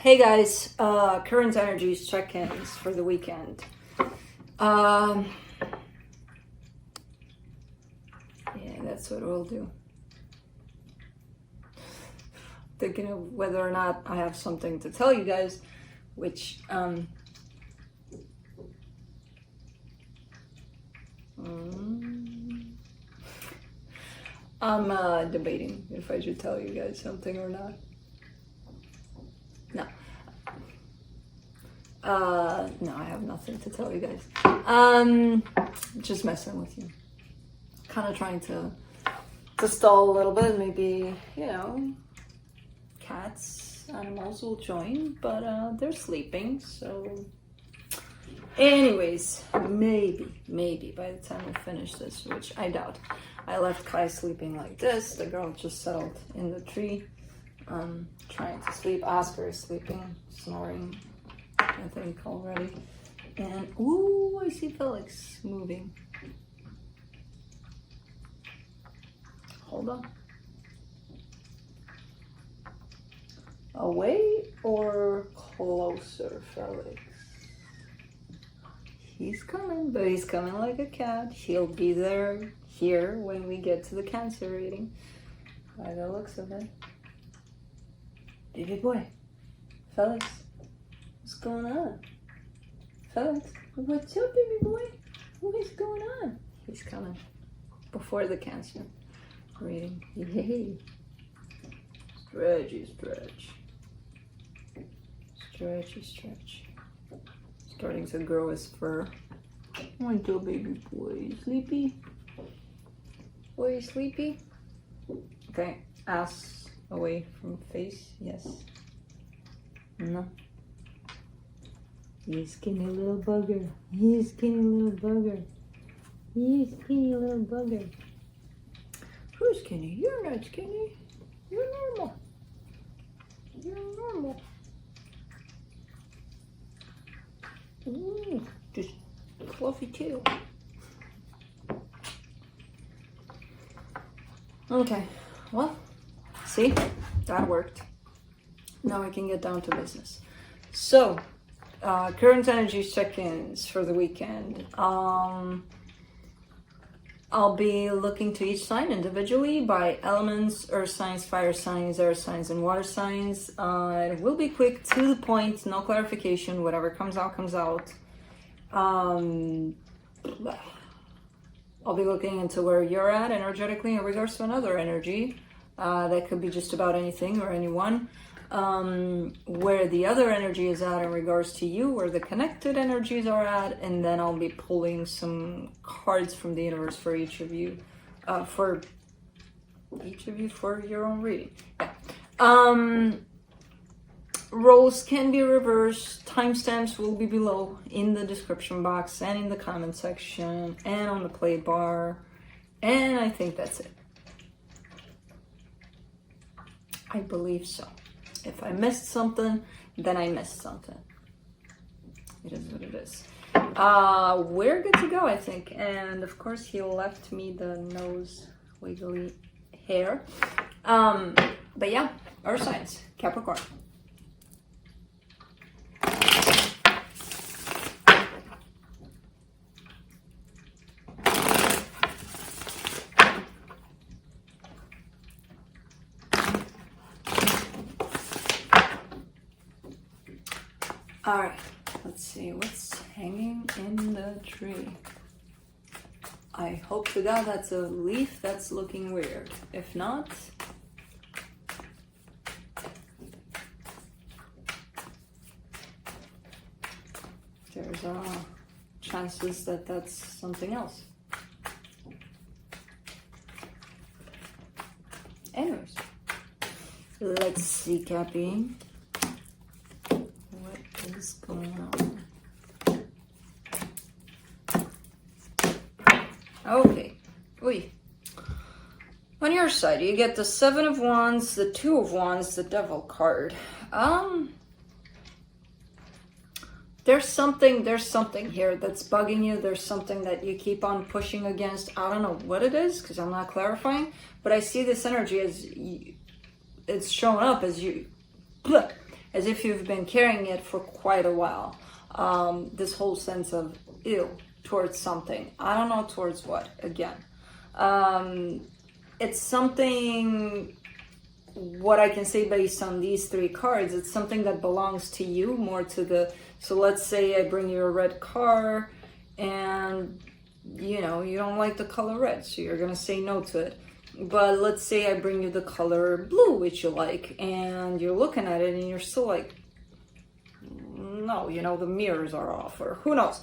Hey guys, current energies check-ins for the weekend. Yeah, that's what we'll do. Thinking of whether or not I have something to tell you guys, which I'm debating if I should tell you guys something or not. No, I have nothing to tell you guys. Just messing with you. Kind of trying to stall a little bit. Maybe, you know, cats, animals will join, but they're sleeping, so... Anyways, maybe by the time we finish this, which I doubt. I left Kai sleeping like this. The girl just settled in the tree, trying to sleep. Oscar is sleeping, snoring, I think already. And ooh, I see Felix moving. Hold on. Away or closer, Felix? He's coming, but he's coming like a cat. He'll be there here when we get to the Cancer reading, by the looks of it. Baby boy, Felix, what's going on? Felix, what's up, baby boy? What is going on? He's coming before the Cancer reading. Yay! Stretchy, stretch. Stretchy, stretch. Starting to grow his fur. My little baby boy, sleepy? Boy, sleepy? Okay, ass away from face, yes. No. You skinny little bugger. You skinny little bugger. You skinny little bugger. Who's skinny? You're not skinny. You're normal. You're normal. Ooh, just fluffy tail. Okay, well, see, that worked. Now I can get down to business. So, current energy check-ins for the weekend. I'll be looking to each sign individually by elements: earth signs, fire signs, air signs, and water signs. It will be quick, to the point, no clarification. Whatever comes out, comes out. I'll be looking into where you're at energetically in regards to another energy. That could be just about anything or anyone. Where the other energy is at in regards to you, where the connected energies are at, and then I'll be pulling some cards from the universe for each of you, for your own reading. Yeah. Roles can be reversed. Timestamps will be below in the description box and in the comment section and on the play bar, and I think that's it. I believe so. If I missed something, then I missed something. It is what it is. We're good to go, I think. And of course, he left me the nose wiggly hair. But yeah, earth signs, Capricorn. All right, let's see what's hanging in the tree. I hope to God that's a leaf that's looking weird. If not, there's chances that that's something else. Anyways, let's see, Cappy. What's going on? Okay. Oy. On your side, you get the 7 of Wands, the 2 of Wands, the Devil card. There's something here that's bugging you. There's something that you keep on pushing against. I don't know what it is because I'm not clarifying, but I see this energy as it's showing up as you as if you've been carrying it for quite a while. This whole sense of ew towards something. I don't know towards what, again. It's something, what I can say based on these three cards, it's something that belongs to you, more to the, so let's say I bring you a red car and you know, you don't like the color red, so you're gonna say no to it. But let's say I bring you the color blue, which you like, and you're looking at it and you're still like, no, you know, the mirrors are off, or who knows.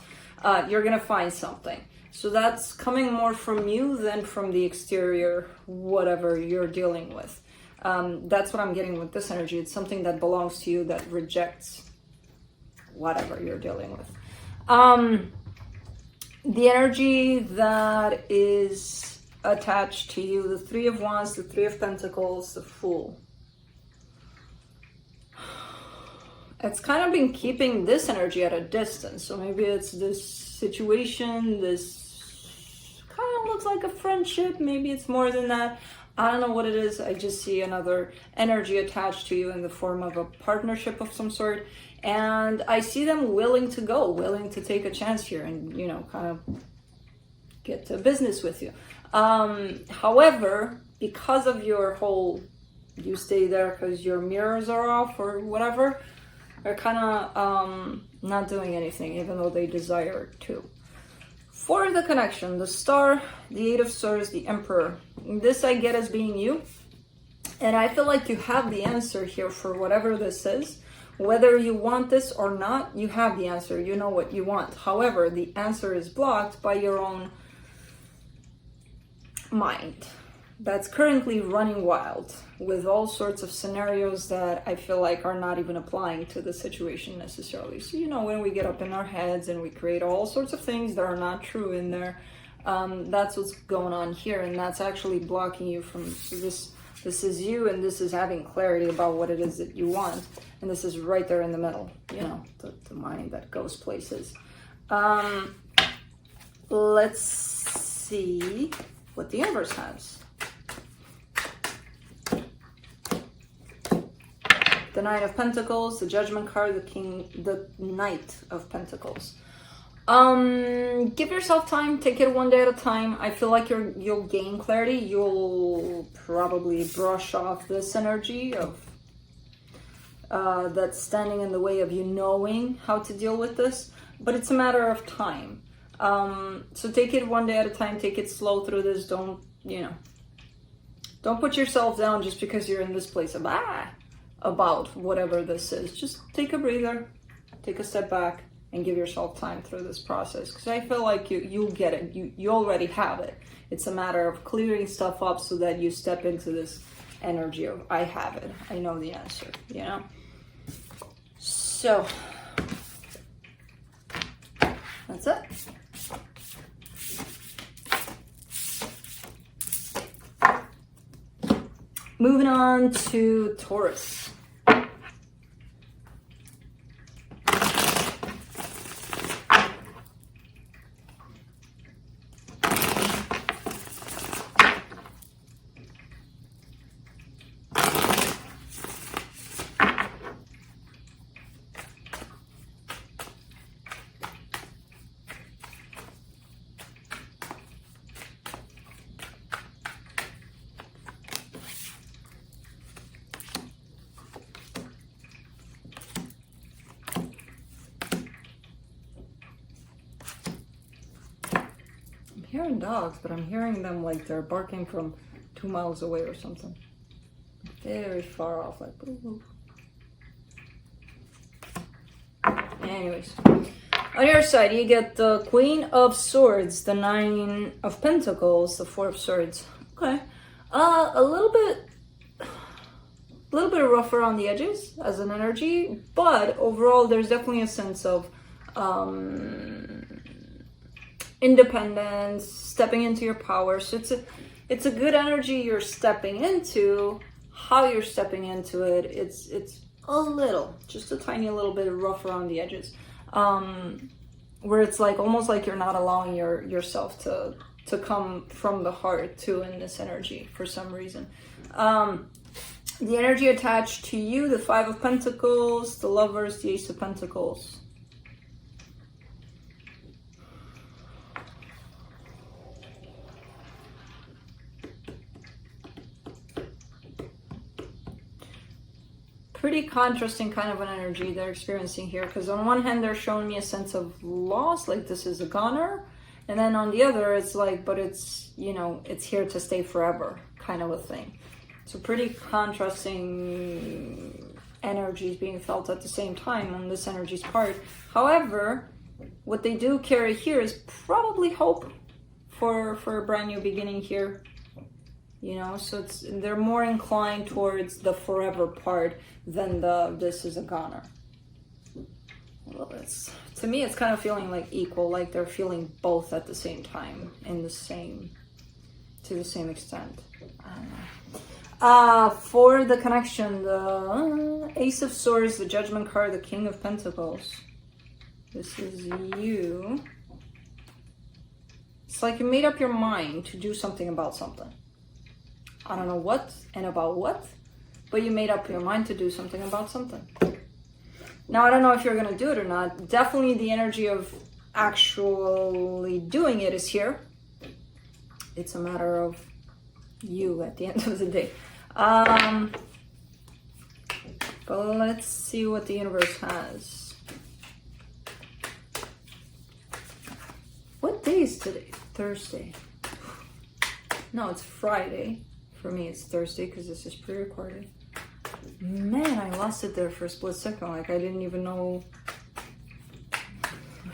You're gonna find something. So that's coming more from you than from the exterior, whatever you're dealing with. That's what I'm getting with this energy. It's something that belongs to you that rejects whatever you're dealing with. The energy that is attached to you, the Three of Wands, the Three of Pentacles, the Fool. It's kind of been keeping this energy at a distance. So maybe it's this situation, this kind of looks like a friendship. Maybe it's more than that. I don't know what it is. I just see another energy attached to you in the form of a partnership of some sort. And I see them willing to go, willing to take a chance here and, you know, kind of get to business with you. However, because of your whole, you stay there because your mirrors are off or whatever, they're kind of not doing anything, even though they desire to. For the connection, the Star, the Eight of Swords, the Emperor. This I get as being you. And I feel like you have the answer here for whatever this is. Whether you want this or not, you have the answer. You know what you want. However, the answer is blocked by your own mind that's currently running wild with all sorts of scenarios that I feel like are not even applying to the situation necessarily. So, you know, when we get up in our heads and we create all sorts of things that are not true in there, that's what's going on here, and that's actually blocking you from, so this is you, and this is having clarity about what it is that you want, and this is right there in the middle, you know, the mind that goes places. Let's see what the universe has. The Nine of Pentacles, the Judgment card, the King, the Knight of Pentacles. Give yourself time, take it one day at a time. I feel like you'll gain clarity. You'll probably brush off this energy of that's standing in the way of you knowing how to deal with this, but it's a matter of time. So take it one day at a time, take it slow through this. Don't, you know, don't put yourself down just because you're in this place of about whatever this is. Just take a breather, take a step back, and give yourself time through this process, because I feel like you'll get it. You already have it. It's a matter of clearing stuff up so that you step into this energy of, I have it, I know the answer, you know. So that's it. Moving on to Taurus. Hearing dogs, but I'm hearing them like they're barking from 2 miles away or something. Very far off, like boo. Anyways, on your side you get the Queen of Swords, the Nine of Pentacles, the Four of Swords. Okay, a little bit rougher on the edges as an energy, but overall there's definitely a sense of independence, stepping into your power. So it's a good energy you're stepping into. How you're stepping into it, it's a little, just a tiny little bit rougher on the edges, where it's like almost like you're not allowing yourself to come from the heart too in this energy for some reason. The energy attached to you, the Five of Pentacles, the Lovers, the Ace of Pentacles. Pretty contrasting kind of an energy they're experiencing here, because on one hand they're showing me a sense of loss, like this is a goner, and then on the other it's like, but it's, you know, it's here to stay forever kind of a thing. So pretty contrasting energies being felt at the same time on this energy's part. However, what they do carry here is probably hope for a brand new beginning here. You know, so they're more inclined towards the forever part than the this is a goner. Well, to me, it's kind of feeling like equal, like they're feeling both at the same time, to the same extent. I don't know. For the connection, the Ace of Swords, the Judgment card, the King of Pentacles. This is you. It's like you made up your mind to do something about something. I don't know what and about what, but you made up your mind to do something about something. Now, I don't know if you're going to do it or not. Definitely the energy of actually doing it is here. It's a matter of you at the end of the day. But let's see what the universe has. What day is today? Thursday. No, it's Friday. For me, it's Thursday because this is pre-recorded. Man, I lost it there for a split second. Like I didn't even know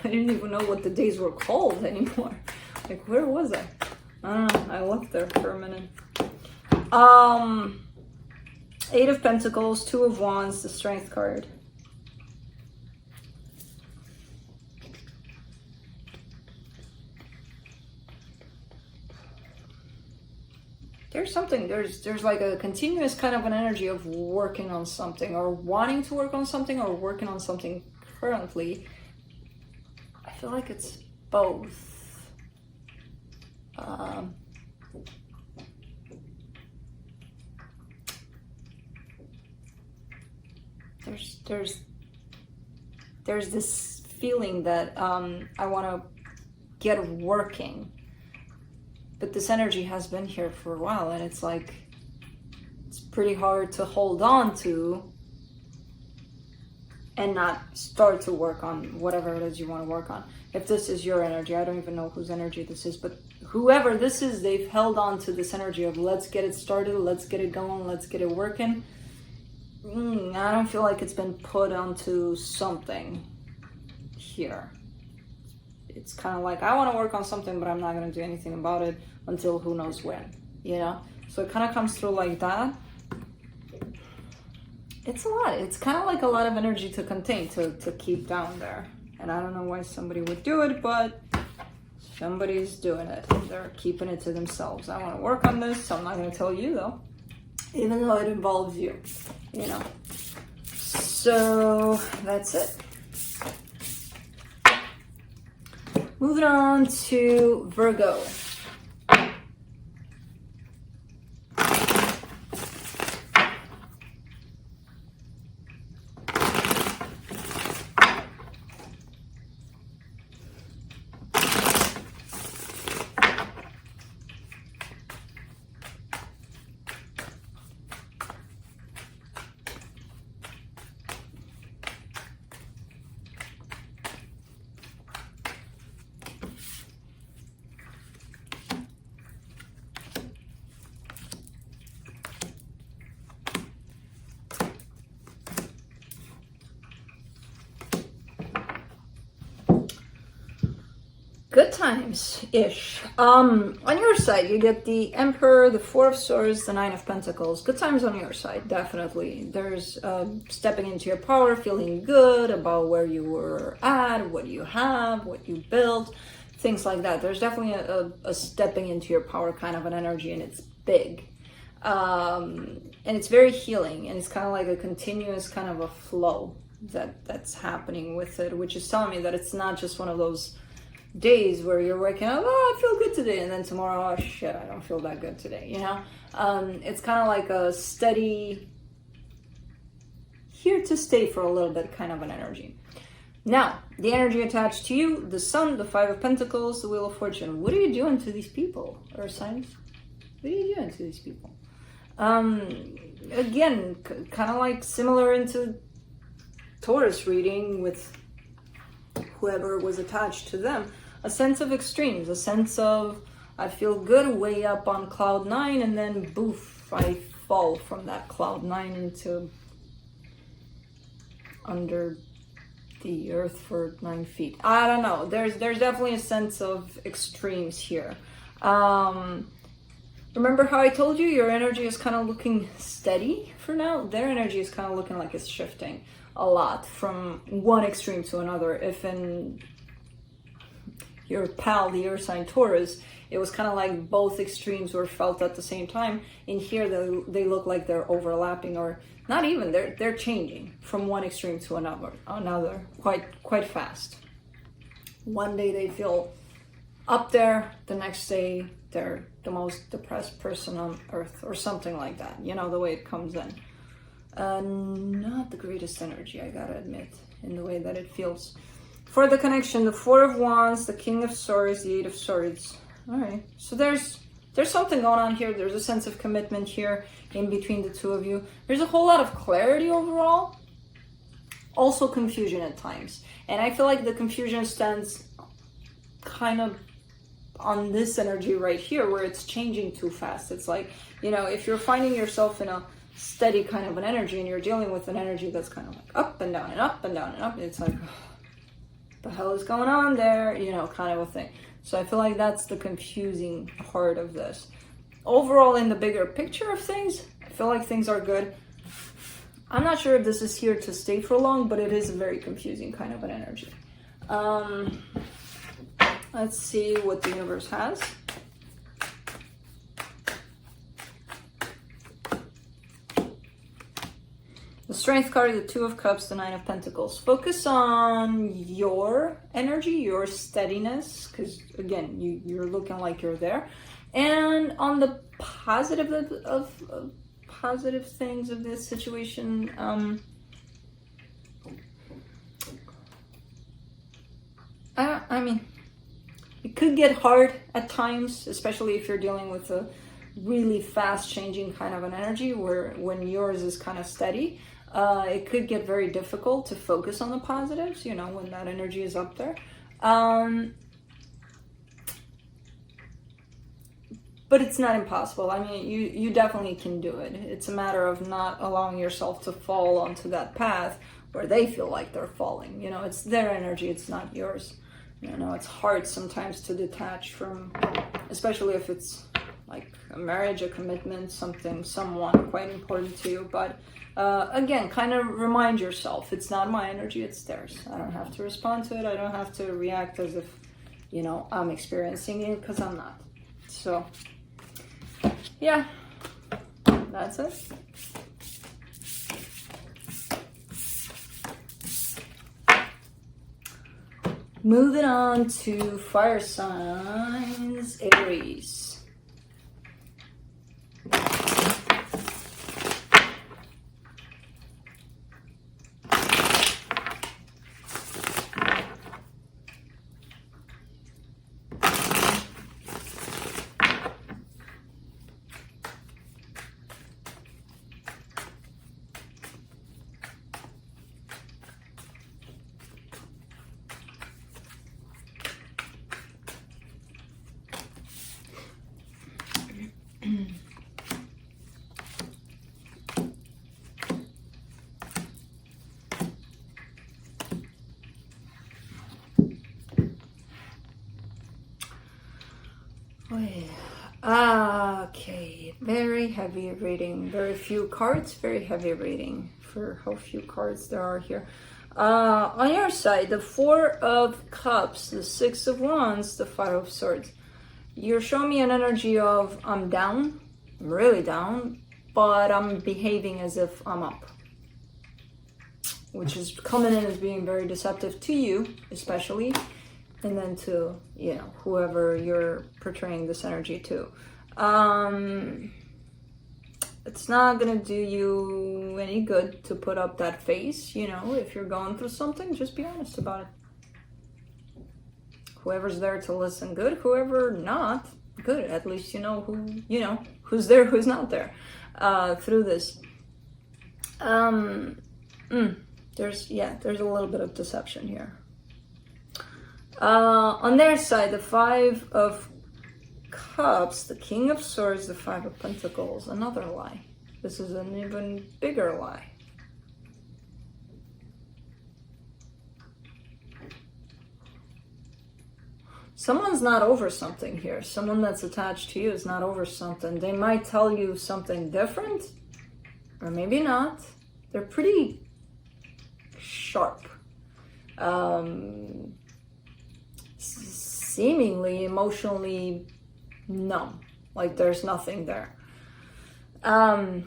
what the days were called anymore. Like where was I? I don't know. I left there for a minute. Eight of Pentacles, Two of Wands, the Strength card. There's like a continuous kind of an energy of working on something or wanting to work on something or working on something currently. I feel like it's both. There's this feeling that I want to get working. But this energy has been here for a while, and it's like, it's pretty hard to hold on to and not start to work on whatever it is you want to work on. If this is your energy, I don't even know whose energy this is, but whoever this is, they've held on to this energy of let's get it started, let's get it going, let's get it working. I don't feel like it's been put onto something here. It's kind of like, I want to work on something, but I'm not going to do anything about it until who knows when, you know? So it kind of comes through like that. It's a lot. It's kind of like a lot of energy to contain, to keep down there. And I don't know why somebody would do it, but somebody's doing it. They're keeping it to themselves. I want to work on this, so I'm not going to tell you, though. Even though it involves you, you know? So that's it. Moving on to Virgo. Good times-ish. On your side, you get the Emperor, the Four of Swords, the Nine of Pentacles. Good times on your side, definitely. There's stepping into your power, feeling good about where you were at, what you have, what you built, things like that. There's definitely a stepping into your power kind of an energy, and it's big. And it's very healing, and it's kind of like a continuous kind of a flow that's happening with it, which is telling me that it's not just one of those days where you're waking up, oh, I feel good today, and then tomorrow, oh shit, I don't feel that good today, you know? It's kind of like a steady here to stay for a little bit kind of an energy. Now, the energy attached to you, the Sun, the Five of Pentacles, the Wheel of Fortune. What are you doing to these people, Earth signs? What are you doing to these people? Again, kind of like similar into Taurus reading with whoever was attached to them. A sense of extremes, a sense of, I feel good way up on cloud 9, and then boof, I fall from that cloud 9 into under the earth for 9 feet. I don't know. There's definitely a sense of extremes here. Remember how I told you your energy is kind of looking steady for now? Their energy is kind of looking like it's shifting a lot from one extreme to another. If in your pal, the earth sign Taurus, it was kind of like both extremes were felt at the same time. In here, they look like they're overlapping, or not even, they're changing from one extreme to another quite fast. One day they feel up there, the next day they're the most depressed person on earth, or something like that. You know, the way it comes in. Not the greatest energy, I gotta admit, in the way that it feels. For the connection, the Four of Wands, the King of Swords, the Eight of Swords. All right, so there's something going on here. There's a sense of commitment here in between the two of you. There's a whole lot of clarity overall. Also confusion at times. And I feel like the confusion stands kind of on this energy right here, where it's changing too fast. It's like, you know, if you're finding yourself in a steady kind of an energy and you're dealing with an energy that's kind of like up and down and up and down and up, it's like, what the hell is going on there? You know, kind of a thing. So I feel like that's the confusing part of this. Overall, in the bigger picture of things, I feel like things are good. I'm not sure if this is here to stay for long, but it is a very confusing kind of an energy. Let's see what the universe has. The Strength card, the Two of Cups, the Nine of Pentacles. Focus on your energy, your steadiness, because again, you're looking like you're there. And on the positive of positive things of this situation, I mean, it could get hard at times, especially if you're dealing with a really fast changing kind of an energy, where when yours is kind of steady, it could get very difficult to focus on the positives, you know, when that energy is up there. But it's not impossible. I mean, you definitely can do it. It's a matter of not allowing yourself to fall onto that path where they feel like they're falling. You know, it's their energy, it's not yours. You know, it's hard sometimes to detach from, especially if it's like a marriage, a commitment, someone quite important to you. But again, kind of remind yourself, it's not my energy, it's theirs. I don't have to respond to it. I don't have to react as if, you know, I'm experiencing it, because I'm not. So, yeah, that's it. Moving on to fire signs, Aries. Okay, very heavy reading, very few cards, very heavy reading for how few cards there are here. On your side, the Four of Cups, the Six of Wands, the Five of Swords. You're showing me an energy of I'm down, I'm really down, but I'm behaving as if I'm up, which is coming in as being very deceptive to you, especially, and then to, you know, whoever you're portraying this energy to. It's not gonna do you any good to put up that face, you know. If you're going through something, just be honest about it. Whoever's there to listen, good. Whoever not, good. At least you know who, you know, who's there, who's not there through this. There's a little bit of deception here. On their side, the Five of Cups, the King of Swords, the Five of Pentacles, another lie. This is an even bigger lie. Someone's not over something here. Someone that's attached to you is not over something. They might tell you something different, or maybe not. They're pretty sharp. Seemingly emotionally numb. Like there's nothing there. Man.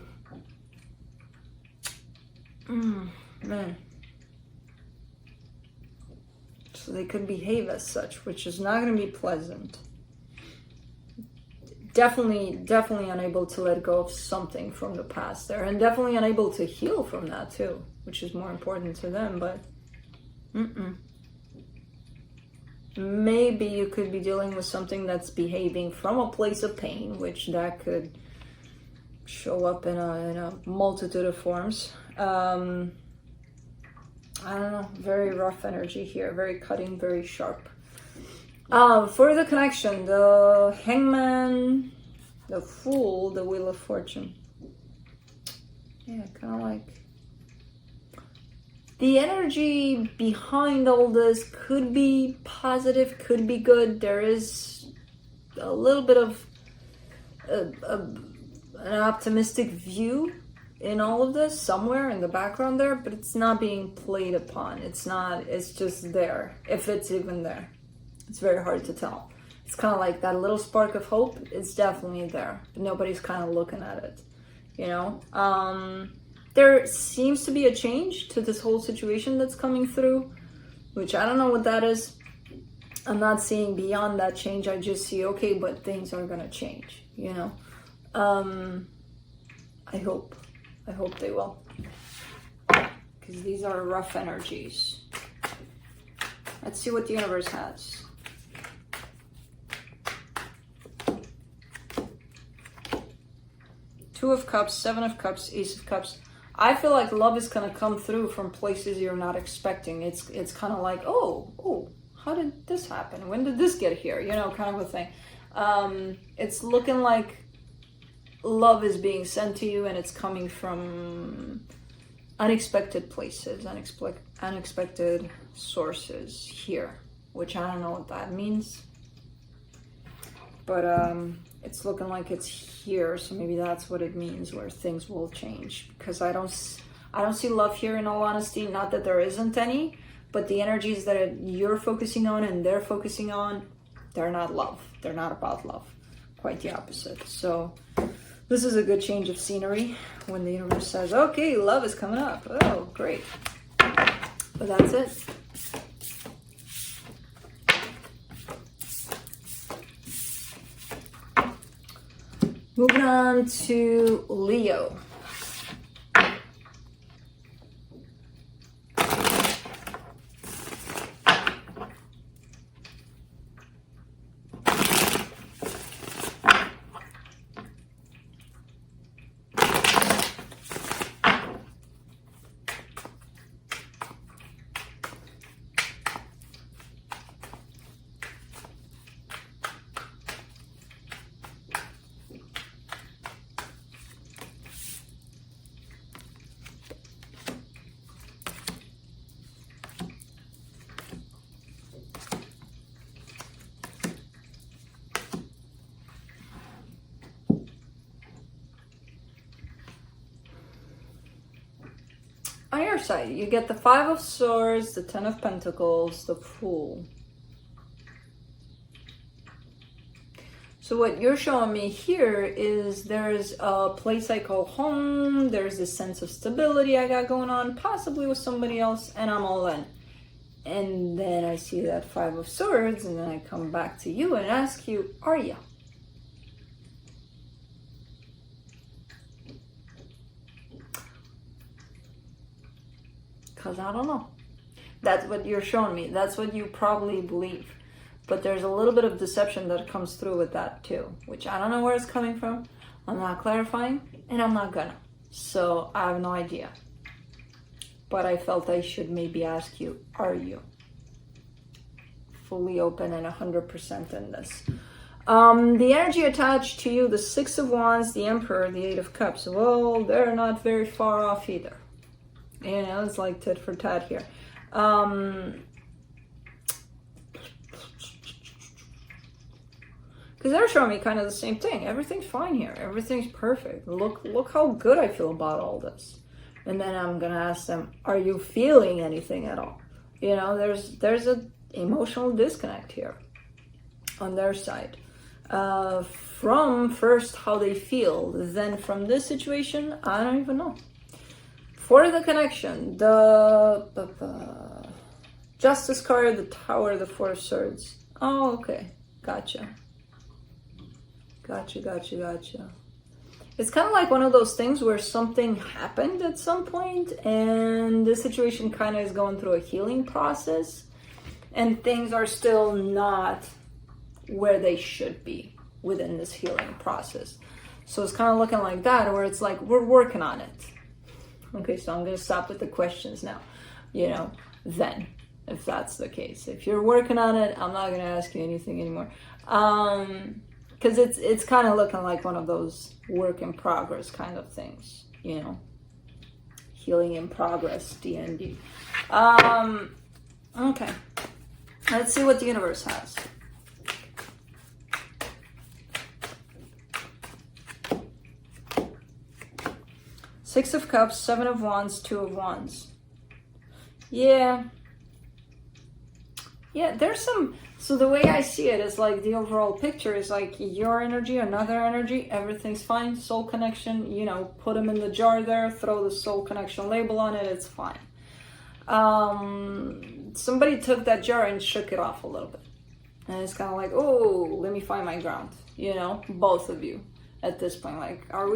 So they could behave as such, which is not going to be pleasant. Definitely unable to let go of something from the past there, and definitely unable to heal from that too, which is more important to them. But maybe you could be dealing with something that's behaving from a place of pain, which that could show up in a multitude of forms. I don't know, very rough energy here, very cutting, very sharp. For the connection, the Hangman, the Fool, the Wheel of Fortune. Yeah, kind of like the energy behind all this could be positive, could be good. There is a little bit of an optimistic view in all of this somewhere in the background there, but it's not being played upon. It's just there, if it's even there. It's very hard to tell. It's kind of like that little spark of hope. It's definitely there, but nobody's kind of looking at it, you know. There seems to be a change to this whole situation that's coming through, which I don't know what that is. I'm not seeing beyond that change. I just see, okay, but things are gonna change, you know. I hope they will, because these are rough energies. Let's see what the universe has. Two of Cups, Seven of Cups, Ace of Cups. I feel like love is gonna come through from places you're not expecting. It's kind of like, oh, how did this happen? When did this get here? You know, kind of a thing. It's looking like love is being sent to you, and it's coming from unexpected places, unexpected sources here, which I don't know what that means, but it's looking like it's here, so maybe that's what it means, where things will change, because I don't see love here, in all honesty. Not that there isn't any, but the energies that you're focusing on and they're focusing on, they're not love. They're not about love. Quite the opposite. So this is a good change of scenery when the universe says, okay, love is coming up. Oh, great. But that's it. Moving on to Leo. On your side, you get the Five of Swords, the Ten of Pentacles, the Fool. So what you're showing me here is there's a place I call home, there's this sense of stability I got going on, possibly with somebody else, and I'm all in. And then I see that Five of Swords, and then I come back to you and ask you, are you? Because I don't know. That's what you're showing me. That's what you probably believe. But there's a little bit of deception that comes through with that too, which I don't know where it's coming from. I'm not clarifying, and I'm not gonna. So I have no idea. But I felt I should maybe ask you, are you fully open and 100% in this? The energy attached to you, the Six of Wands, the Emperor, the Eight of Cups. Well, they're not very far off either. You know, it's like tit for tat here. Because they're showing me kind of the same thing. Everything's fine here. Everything's perfect. Look how good I feel about all this. And then I'm gonna ask them, are you feeling anything at all? You know, there's a emotional disconnect here on their side. From first how they feel, then from this situation, I don't even know. For the connection, the Justice card, the Tower, the Four of Swords. Oh, okay. Gotcha. It's kind of like one of those things where something happened at some point and the situation kind of is going through a healing process and things are still not where they should be within this healing process. So it's kind of looking like that, where it's like, we're working on it. Okay, so I'm going to stop with the questions now, you know, then, if that's the case. If you're working on it, I'm not going to ask you anything anymore. Because it's kind of looking like one of those work in progress kind of things, you know, healing in progress, DND. Okay, let's see what the universe has. Six of Cups, Seven of Wands, Two of Wands. Yeah, there's some, so the way I see it is like the overall picture is like your energy, another energy, everything's fine, soul connection, you know, put them in the jar there, throw the soul connection label on it, it's fine. Somebody took that jar and shook it off a little bit. And it's kind of like, oh, let me find my ground, you know, both of you at this point. Like, are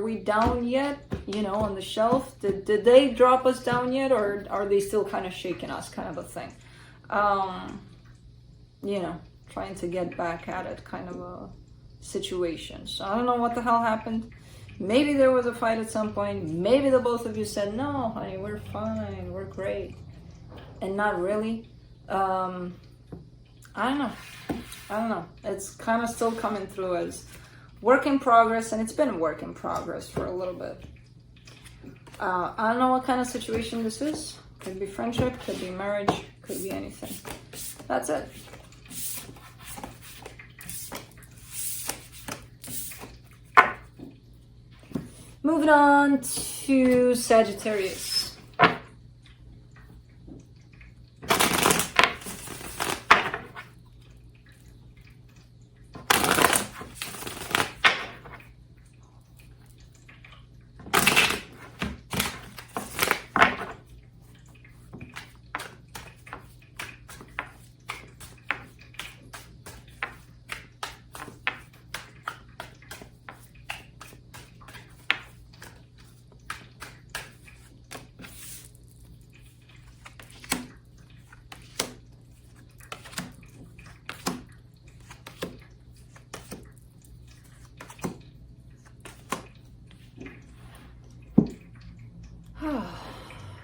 we down yet, you know, on the shelf? Did they drop us down yet, or are they still kind of shaking us, kind of a thing? You know, trying to get back at it kind of a situation. So I don't know what the hell happened. Maybe there was a fight at some point. Maybe the both of you said, no, honey, we're fine, we're great. And not really. I don't know. It's kind of still coming through as work in progress, and it's been work in progress for a little bit. I don't know what kind of situation this is. Could be friendship, could be marriage, could be anything. That's it. Moving on to Sagittarius.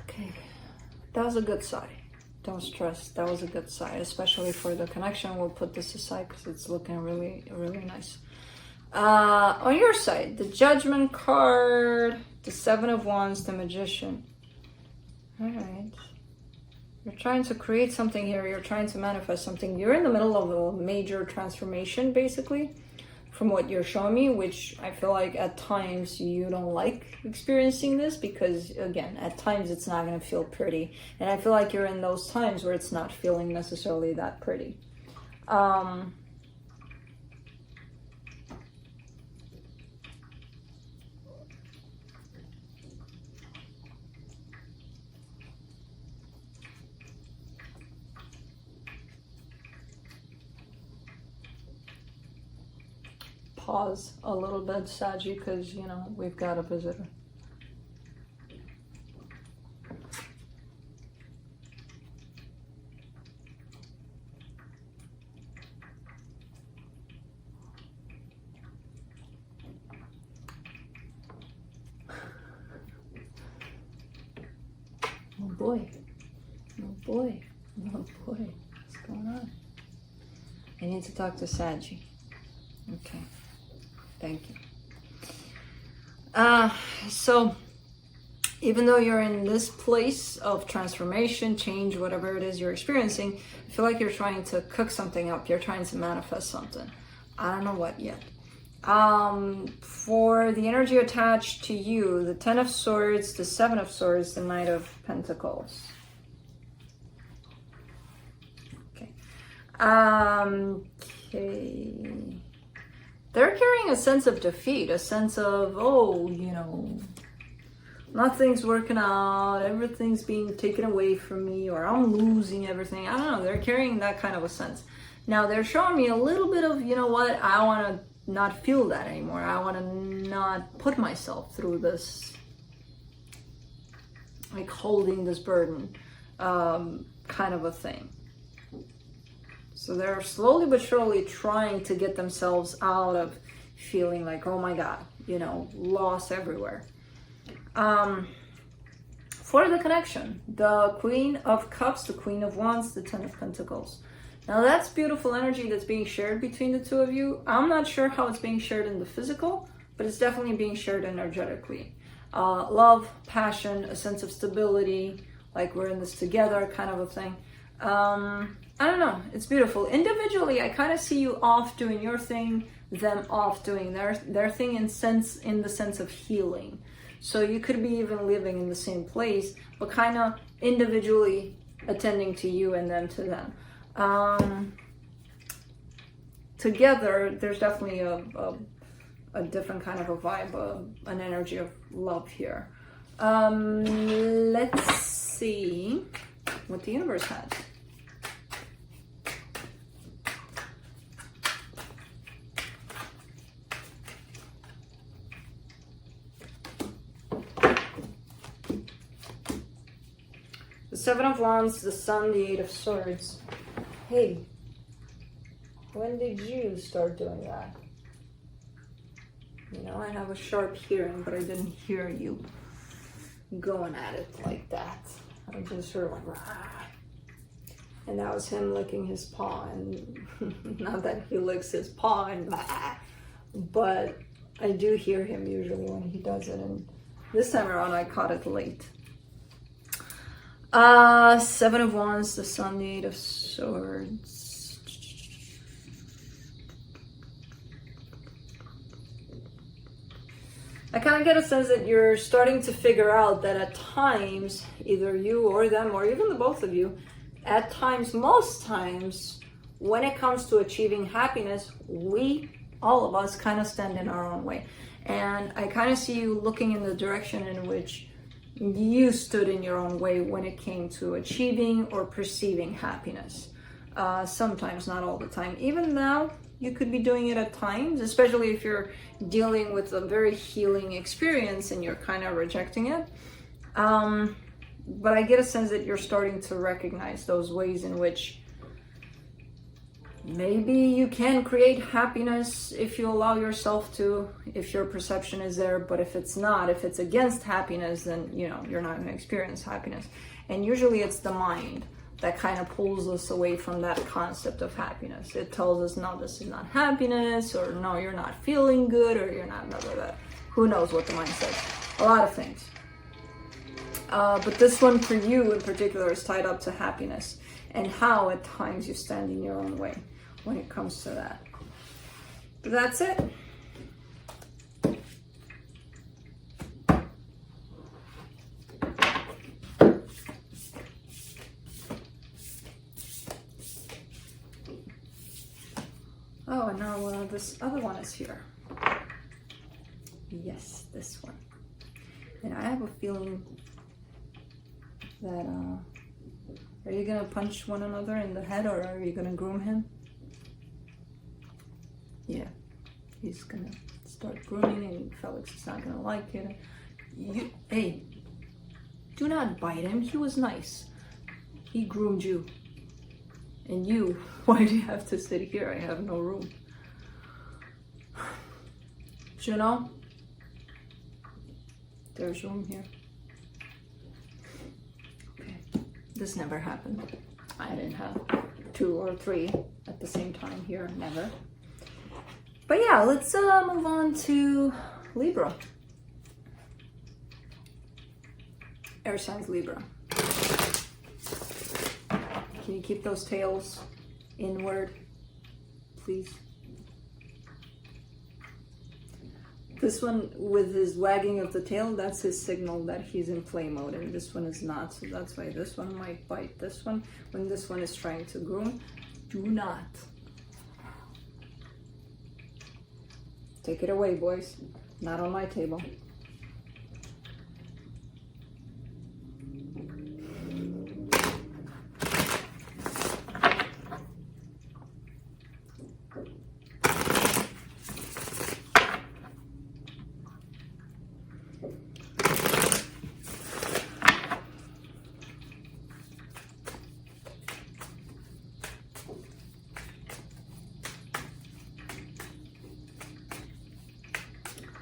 Okay, that was a good sigh. Don't stress, that was a good sigh, especially for the connection. We'll put this aside because it's looking really, really nice. On your side, the Judgment card, the Seven of Wands, the Magician. All right. You're trying to create something here. You're trying to manifest something. You're in the middle of a major transformation, basically, from what you're showing me, which I feel like at times you don't like experiencing this because, again, at times it's not going to feel pretty. And I feel like you're in those times where it's not feeling necessarily that pretty. Pause a little bit, Saggy, because, you know, we've got a visitor. boy. Oh boy. Oh boy. What's going on? I need to talk to Saggy. Okay. Thank you. So even though you're in this place of transformation, change, whatever it is you're experiencing, I feel like you're trying to cook something up. You're trying to manifest something. I don't know what yet. For the energy attached to you, the 10 of Swords, the 7 of Swords, the Knight of Pentacles. Okay. Okay. They're carrying a sense of defeat, a sense of, oh, you know, nothing's working out, everything's being taken away from me, or I'm losing everything. I don't know, they're carrying that kind of a sense. Now, they're showing me a little bit of, you know what, I want to not feel that anymore. I want to not put myself through this, like holding this burden, kind of a thing. So they're slowly but surely trying to get themselves out of feeling like, oh my God, you know, loss everywhere. For the connection, the Queen of Cups, the Queen of Wands, the 10 of Pentacles. Now that's beautiful energy that's being shared between the two of you. I'm not sure how it's being shared in the physical, but it's definitely being shared energetically. Love, passion, a sense of stability, like we're in this together kind of a thing. I don't know, it's beautiful. Individually, I kind of see you off doing your thing, them off doing their thing in the sense of healing. So you could be even living in the same place, but kind of individually attending to you and them to them. Together, there's definitely a different kind of a vibe, an energy of love here. Let's see what the universe has. The 7 of Wands, the Sun, the 8 of Swords. Hey, when did you start doing that? You know, I have a sharp hearing, but I didn't hear you going at it like that. I just heard like, rah. And that was him licking his paw. And not that he licks his paw and bah, but I do hear him usually when he does it. And this time around, I caught it late. 7 of Wands, the Sun, the 8 of Swords. I kind of get a sense that you're starting to figure out that at times, either you or them, or even the both of you, at times, most times, when it comes to achieving happiness, all of us, kind of stand in our own way. And I kind of see you looking in the direction in which you stood in your own way when it came to achieving or perceiving happiness. Sometimes, not all the time. Even now, you could be doing it at times, especially if you're dealing with a very healing experience and you're kind of rejecting it. But I get a sense that you're starting to recognize those ways in which maybe you can create happiness if you allow yourself to, if your perception is there, but if it's not, if it's against happiness, then, you know, you're not going to experience happiness. And usually it's the mind that kind of pulls us away from that concept of happiness. It tells us, no, this is not happiness, or no, you're not feeling good, or you're not blah, blah, blah. Who knows what the mind says? A lot of things. But this one for you in particular is tied up to happiness and how at times you stand in your own way when it comes to that. But that's it. Oh, and now this other one is here. Yes, this one. And I have a feeling that, are you gonna punch one another in the head, or are you gonna groom him? Yeah, he's gonna start grooming and Felix is not gonna like it. Hey, do not bite him. He was nice. He groomed you. And you, why do you have to sit here? I have no room. You know, there's room here. Okay. This never happened. I didn't have 2 or 3 at the same time here, never. But yeah, let's move on to Libra. Air signs Libra. Can you keep those tails inward, please? This one with his wagging of the tail, that's his signal that he's in play mode, and this one is not. So that's why this one might bite this one when this one is trying to groom. Do not. Take it away, boys. Not on my table.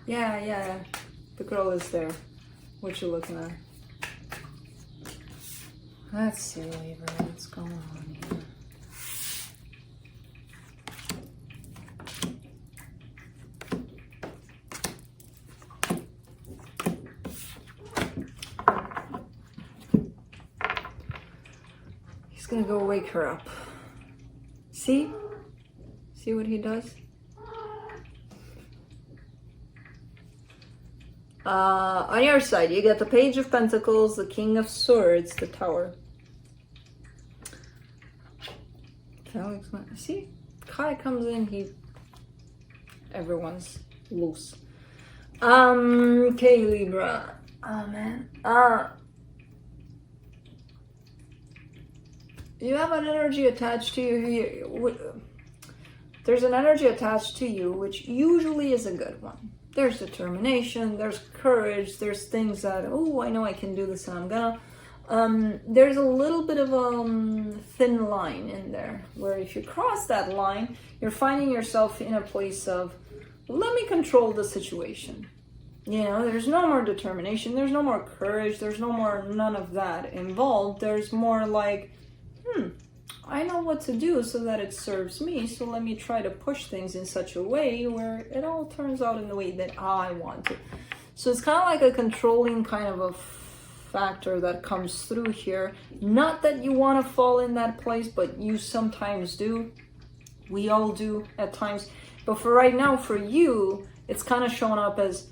Yeah, the girl is there. What you looking at? Let's see, Libra, what's going on here? He's gonna go wake her up. See? See what he does? On your side, you get the Page of Pentacles, the King of Swords, the Tower. See? Kai comes in, everyone's loose. Okay, Libra. Oh, man. You have an energy attached to you here. There's an energy attached to you, which usually is a good one. There's determination, there's courage, there's things that, oh, I know I can do this and I'm gonna. There's a little bit of a thin line in there, where if you cross that line, you're finding yourself in a place of, let me control the situation. You know, there's no more determination, there's no more courage, there's no more none of that involved. There's more like, I know what to do so that it serves me, so let me try to push things in such a way where it all turns out in the way that I want to. So it's kind of like a controlling kind of a factor that comes through here. Not that you want to fall in that place, but you sometimes do. We all do at times. But for right now, for you, it's kind of showing up as,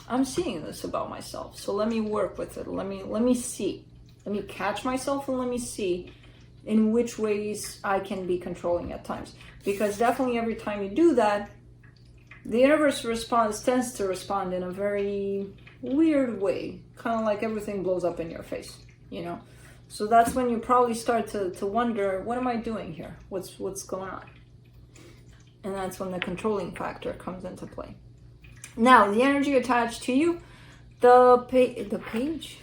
I'm seeing this about myself, so let me work with it. Let me see. Let me catch myself and let me see in which ways I can be controlling at times. Because definitely every time you do that, the universe tends to respond in a very weird way. Kind of like everything blows up in your face, you know? So that's when you probably start to wonder, what am I doing here? What's going on? And that's when the controlling factor comes into play. Now, the energy attached to you, the page,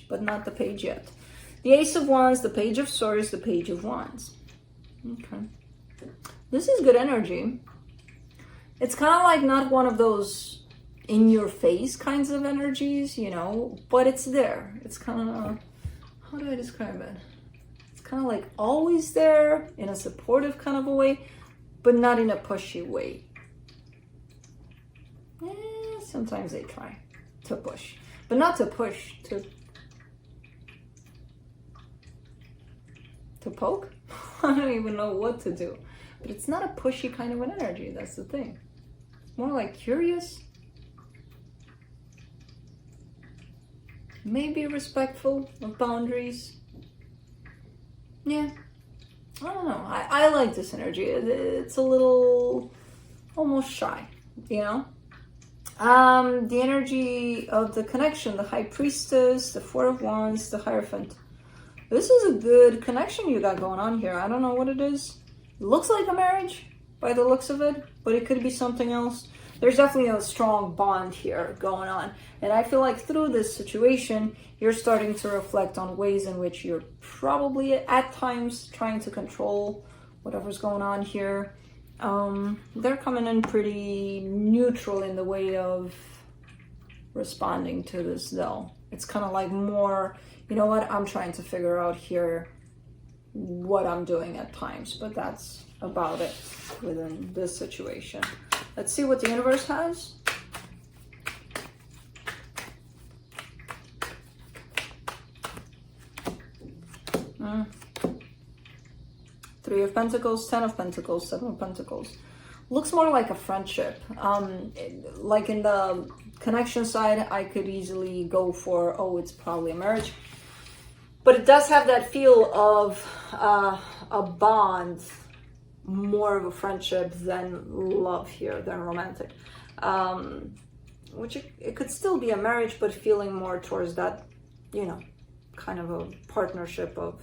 but not the page yet. The Ace of Wands, the Page of Swords, the Page of Wands. Okay. This is good energy. It's kind of like not one of those in-your-face kinds of energies, you know, but it's there. It's kind of, how do I describe it? It's kind of like always there in a supportive kind of a way, but not in a pushy way. Sometimes they try to push, but not to push, to poke. I don't even know what to do, but it's not a pushy kind of an energy. That's the thing. More like curious, maybe respectful of boundaries. Yeah, I don't know. I like this energy. It's a little almost shy, you know. The energy of the connection, the High Priestess, the Four of Wands, the Hierophant. This is a good connection you got going on here. I don't know what it is. It looks like a marriage by the looks of it, but it could be something else. There's definitely a strong bond here going on. And I feel like through this situation, you're starting to reflect on ways in which you're probably at times trying to control whatever's going on here. They're coming in pretty neutral in the way of responding to this though. It's kind of like more you know what, I'm trying to figure out here what I'm doing at times, but that's about it within this situation. Let's see what the universe has. Three of Pentacles, 10 of Pentacles, 7 of Pentacles. Looks more like a friendship. Like in the connection side, I could easily go for, oh, it's probably a marriage. But it does have that feel of a bond, more of a friendship than love here, than romantic. Which it could still be a marriage, but feeling more towards that, you know, kind of a partnership of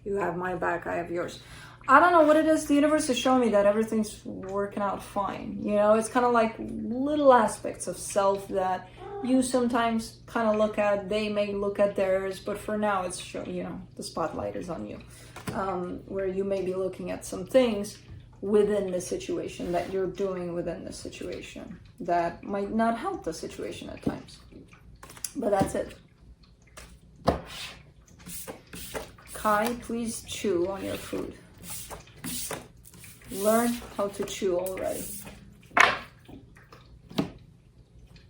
you have my back, I have yours. I don't know what it is. The universe is showing me that everything's working out fine. You know, it's kind of like little aspects of self that you sometimes kind of look at. They may look at theirs, but for now it's showing, you know, the spotlight is on you. Where you may be looking at some things within the situation that you're doing within the situation that might not help the situation at times. But that's it. Kai, please chew on your food. Learn how to chew already.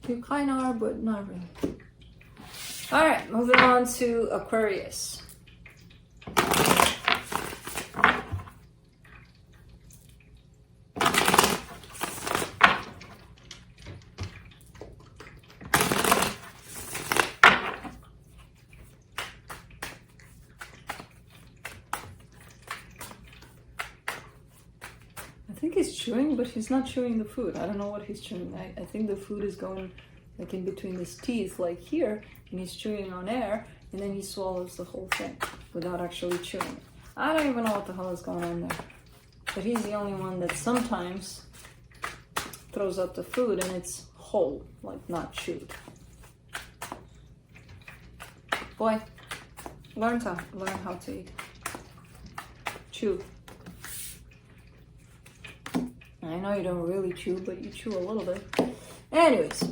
You kind of are, but not really. All right, moving on to Aquarius. I think he's chewing, but he's not chewing the food. I don't know what he's chewing. I think the food is going like in between his teeth, like here, and he's chewing on air, and then he swallows the whole thing without actually chewing it. I don't even know what the hell is going on there. But he's the only one that sometimes throws up the food and it's whole, like not chewed. Boy, learn how to eat. Chew. I know you don't really chew, but you chew a little bit. Anyways.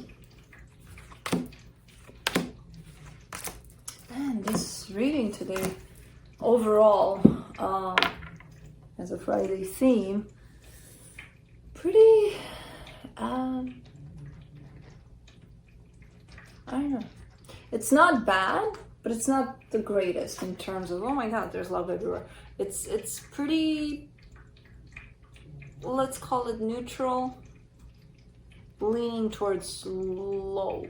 Man, this reading today, overall, as a Friday theme, pretty, I don't know. It's not bad, but it's not the greatest in terms of, oh my God, there's love everywhere. It's pretty, let's call it neutral, leaning towards low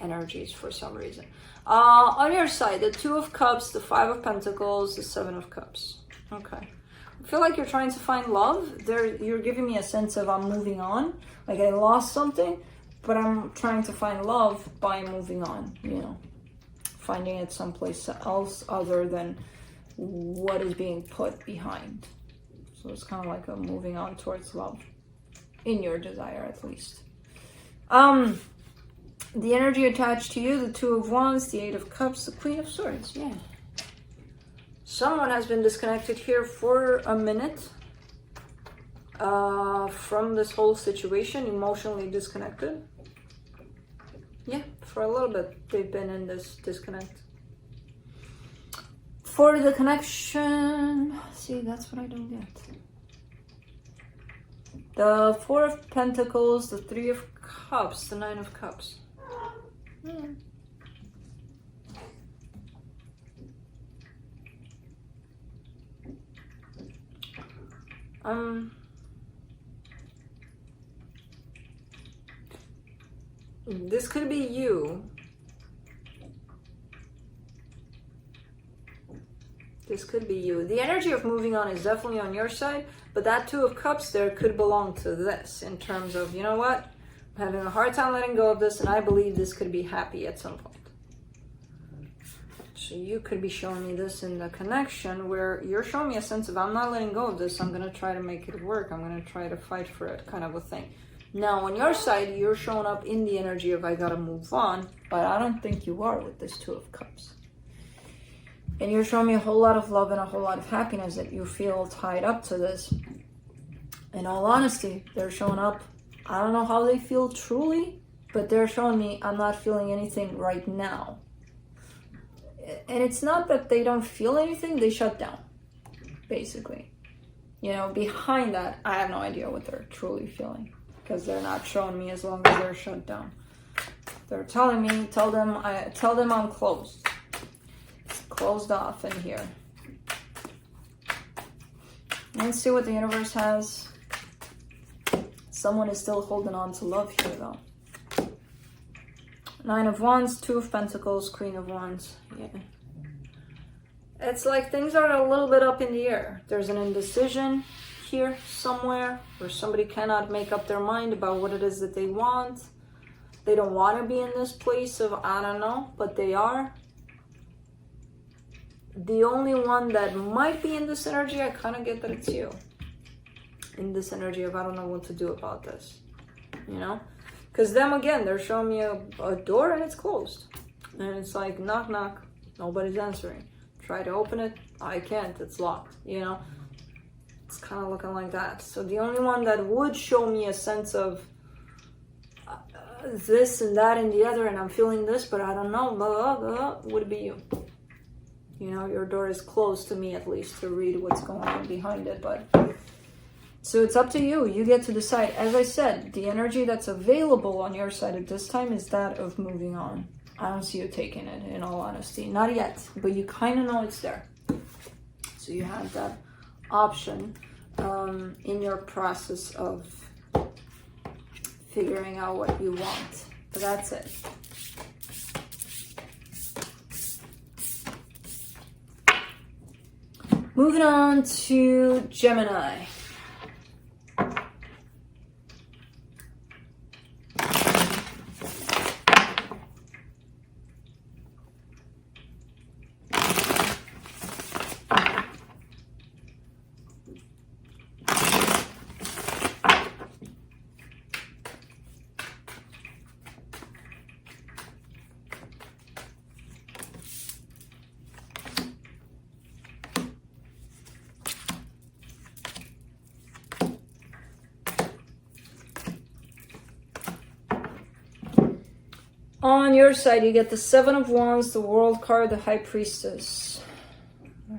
energies for some reason. On your side, the 2 of Cups, the 5 of Pentacles, the 7 of Cups. Okay. I feel like you're trying to find love. You're giving me a sense of I'm moving on. Like I lost something, but I'm trying to find love by moving on, you know. Finding it someplace else other than what is being put behind. So it's kind of like a moving on towards love, in your desire at least. The energy attached to you, the 2 of Wands, the 8 of Cups, the Queen of Swords, yeah. Someone has been disconnected here for a minute from this whole situation, emotionally disconnected. Yeah, for a little bit they've been in this disconnect. For the connection, see, that's what I don't get. The 4 of Pentacles, the 3 of Cups, the 9 of Cups. This could be you. This could be you. The energy of moving on is definitely on your side, but that 2 of Cups there could belong to this in terms of, you know what? I'm having a hard time letting go of this, and I believe this could be happy at some point. So you could be showing me this in the connection where you're showing me a sense of I'm not letting go of this. I'm going to try to make it work. I'm going to try to fight for it, kind of a thing. Now, on your side, you're showing up in the energy of I got to move on, but I don't think you are with this 2 of Cups. And you're showing me a whole lot of love and a whole lot of happiness that you feel tied up to this. In all honesty, they're showing up. I don't know how they feel truly, but they're showing me I'm not feeling anything right now. And it's not that they don't feel anything, they shut down, basically. You know, behind that, I have no idea what they're truly feeling, because they're not showing me as long as they're shut down. They're telling me, tell them I'm closed. It's closed off in here. Let's see what the universe has. Someone is still holding on to love here, though. 9 of Wands, 2 of Pentacles, Queen of Wands. Yeah. It's like things are a little bit up in the air. There's an indecision here somewhere where somebody cannot make up their mind about what it is that they want. They don't want to be in this place of, I don't know, but they are. The only one that might be in this energy, I kind of get that it's you. In this energy of, I don't know what to do about this. You know? Because them, again, they're showing me a door and it's closed. And it's like, knock, knock. Nobody's answering. Try to open it. I can't. It's locked. You know? It's kind of looking like that. So the only one that would show me a sense of this and that and the other, and I'm feeling this, but I don't know, blah, blah, blah, would be you. You know, your door is closed to me, at least, to read what's going on behind it. But so it's up to you. You get to decide. As I said, the energy that's available on your side at this time is that of moving on. I don't see you taking it, in all honesty. Not yet, but you kind of know it's there. So you have that option in your process of figuring out what you want. But that's it. Moving on to Gemini. On your side, you get the 7 of Wands, the World card, the High Priestess. All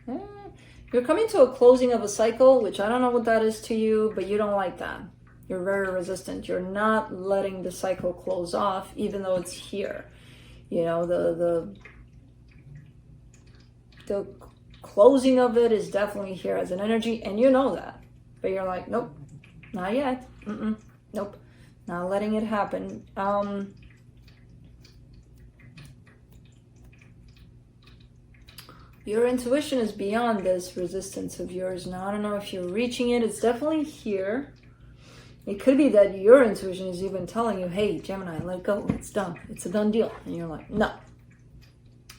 right. You're coming to a closing of a cycle, which I don't know what that is to you, but you don't like that. You're very resistant. You're not letting the cycle close off, even though it's here. You know, the closing of it is definitely here as an energy, and you know that. But you're like, nope, not yet. Nope. Not letting it happen. Your intuition is beyond this resistance of yours. Now, I don't know if you're reaching it. It's definitely here. It could be that your intuition is even telling you, hey, Gemini, let go. It's done. It's a done deal. And you're like, no.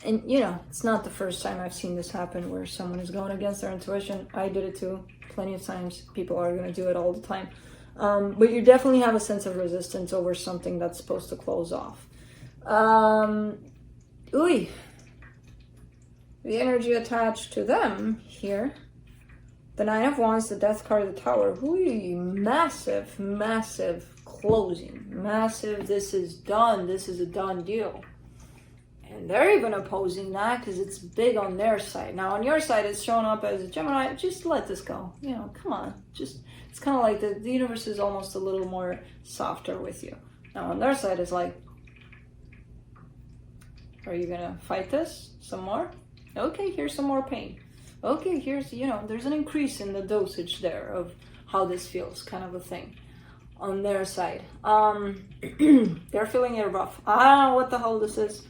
And, you know, it's not the first time I've seen this happen where someone is going against their intuition. I did it too. Plenty of times. People are going to do it all the time. But you definitely have a sense of resistance over something that's supposed to close off. The energy attached to them here. The 9 of Wands, the Death card, the Tower. Massive, massive closing. Massive, this is done. This is a done deal. And they're even opposing that because it's big on their side. Now, on your side, it's showing up as a Gemini. Just let this go. You know, come on. It's kind of like the universe is almost a little more softer with you. Now, on their side, it's like, are you going to fight this some more? Okay, here's some more pain. Okay, here's, you know, there's an increase in the dosage there of how this feels, kind of a thing. On their side. They're feeling it rough. I don't know what the hell this is.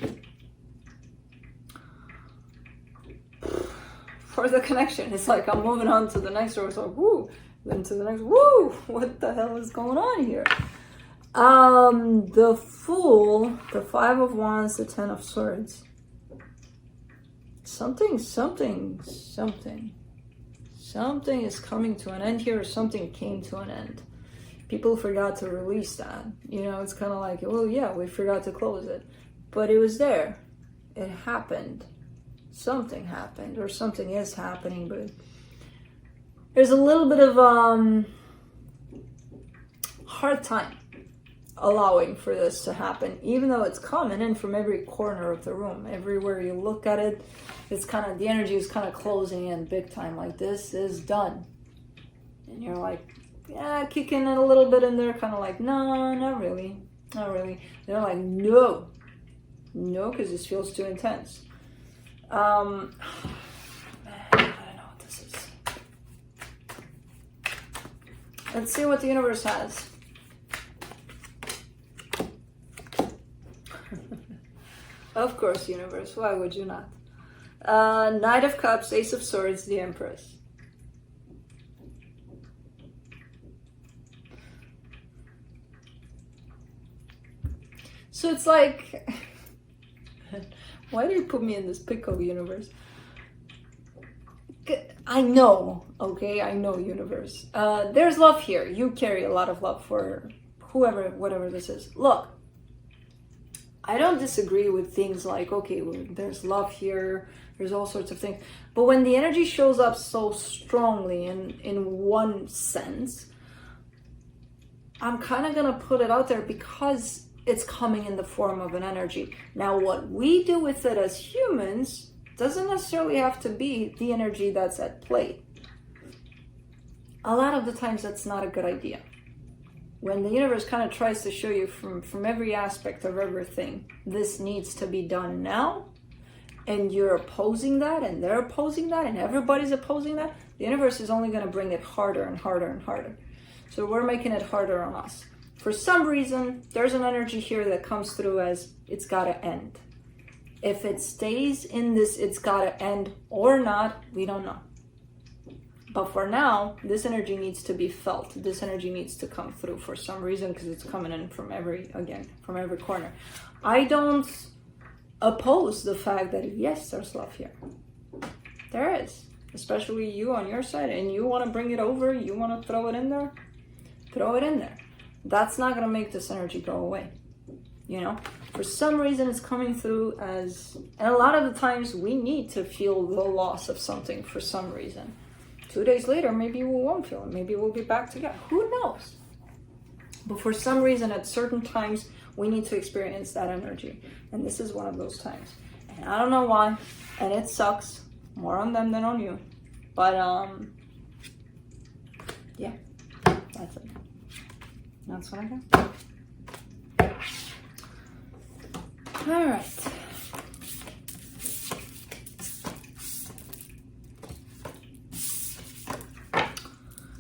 For the connection, it's like I'm moving on to the next row, so woo, then to the next, woo, what the hell is going on here? The Fool, the 5 of Wands, the 10 of Swords. Something is coming to an end here, or something came to an end. People forgot to release that. You know, it's kind of like, well, yeah, we forgot to close it, but it was there. It happened. Something happened, or something is happening, but there's a little bit of hard time allowing for this to happen, even though it's coming in from every corner of the room. Everywhere you look at it, it's kind of, the energy is kind of closing in big time, like this is done. And you're like, yeah, kicking it a little bit in there, kind of like, no, not really, not really. They're like, no, because this feels too intense. I don't know what this is. Let's see what the universe has. Of course, universe. Why would you not? Knight of Cups, Ace of Swords, the Empress. So it's like, why do you put me in this pickle, universe? I know, okay? I know, universe. There's love here. You carry a lot of love for whoever, whatever this is. Look, I don't disagree with things like, okay, well, there's love here, there's all sorts of things. But when the energy shows up so strongly in one sense, I'm kind of going to put it out there because it's coming in the form of an energy. Now, what we do with it as humans doesn't necessarily have to be the energy that's at play. A lot of the times that's not a good idea. When the universe kind of tries to show you from every aspect of everything, this needs to be done now, and you're opposing that, and they're opposing that, and everybody's opposing that, the universe is only going to bring it harder and harder and harder. So we're making it harder on us. For some reason, there's an energy here that comes through as it's got to end. If it stays in this it's got to end or not, we don't know. But for now, this energy needs to be felt. This energy needs to come through for some reason because it's coming in from every corner. I don't oppose the fact that yes, there's love here. There is. Especially you on your side, and you want to bring it over, you want to throw it in there, throw it in there. That's not going to make this energy go away. You know, for some reason it's coming through as, and a lot of the times we need to feel the loss of something for some reason. 2 days later, maybe we won't feel it. Maybe we'll be back together. Who knows? But for some reason, at certain times, we need to experience that energy. And this is one of those times. And I don't know why. And it sucks. More on them than on you. But, yeah. That's it. That's what I got. All right.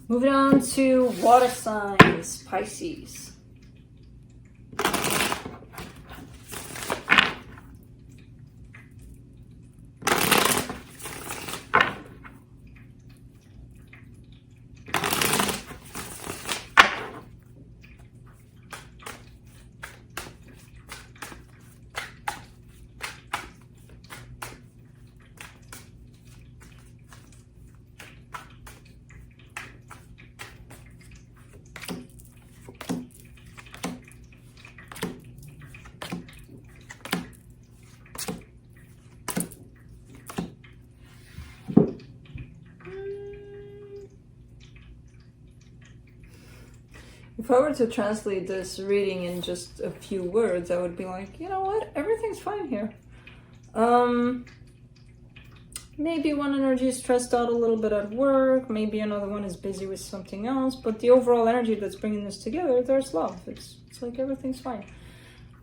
Moving on to water signs, Pisces. If I were to translate this reading in just a few words, I would be like, you know what? Everything's fine here. Maybe one energy is stressed out a little bit at work. Maybe another one is busy with something else. But the overall energy that's bringing this together, there's love. It's like everything's fine.